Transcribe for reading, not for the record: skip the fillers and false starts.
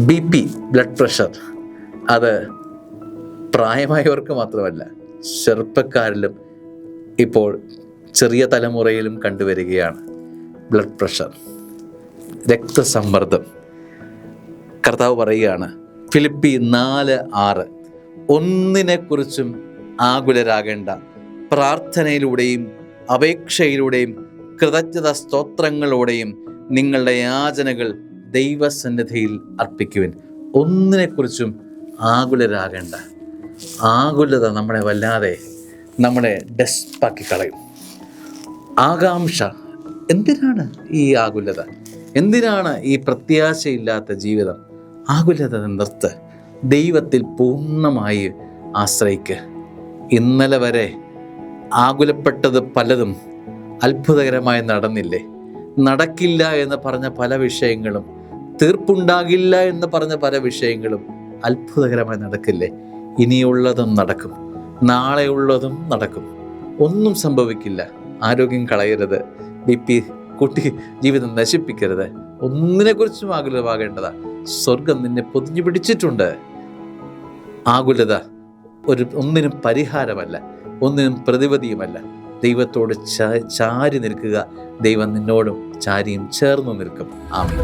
BP, blood pressure, അത് പ്രായമായവർക്ക് മാത്രമല്ല, ചെറുപ്പക്കാരിലും ഇപ്പോൾ ചെറിയ തലമുറയിലും കണ്ടുവരികയാണ് ബ്ലഡ് പ്രഷർ, രക്തസമ്മർദ്ദം. കർത്താവ് പറയുകയാണ് ഫിലിപ്പി 4:6, ഒന്നിനെക്കുറിച്ചും ആകുലരാകേണ്ട, പ്രാർത്ഥനയിലൂടെയും അപേക്ഷയിലൂടെയും കൃതജ്ഞത സ്തോത്രങ്ങളോടെയും നിങ്ങളുടെ യാചനകൾ ദൈവസന്നിധിയിൽ അർപ്പിക്കുവിൻ. ഒന്നിനെക്കുറിച്ചും ആകുലരാകേണ്ട. ആകുലത നമ്മളെ വല്ലാതെ നമ്മളെ ഡെസ്പാക്കി കളയും. ആകാംക്ഷ. എന്തിനാണ് ഈ ആകുലത? എന്തിനാണ് ഈ പ്രത്യാശയില്ലാത്ത ജീവിതം? ആകുലത നിർത്ത്. ദൈവത്തിൽ പൂർണ്ണമായി ആശ്രയിക്ക്. ഇന്നലെ വരെ ആകുലപ്പെട്ടത് പലതും അത്ഭുതകരമായി നടന്നില്ലേ? നടക്കില്ല എന്ന് പറഞ്ഞ പല വിഷയങ്ങളും, തീർപ്പുണ്ടാകില്ല എന്ന് പറഞ്ഞ പല വിഷയങ്ങളും അത്ഭുതകരമായി നടക്കില്ലേ? ഇനിയുള്ളതും നടക്കും, നാളെയുള്ളതും നടക്കും. ഒന്നും സംഭവിക്കില്ല. ആരോഗ്യം കളയരുത്, BP കൂട്ടി ജീവിതം നശിപ്പിക്കരുത്. ഒന്നിനെക്കുറിച്ചും ആകുലമാകേണ്ടതാ. സ്വർഗം നിന്നെ പൊതിഞ്ഞു പിടിച്ചിട്ടുണ്ട്. ആകുലത ഒന്നിനും പരിഹാരമല്ല, ഒന്നിനും പ്രതിവിധിയുമല്ല. ദൈവത്തോട് ചാരി നിൽക്കുക. ദൈവം നിന്നോടും ചാരിയും ചേർന്നു നിൽക്കും. ആമേൻ.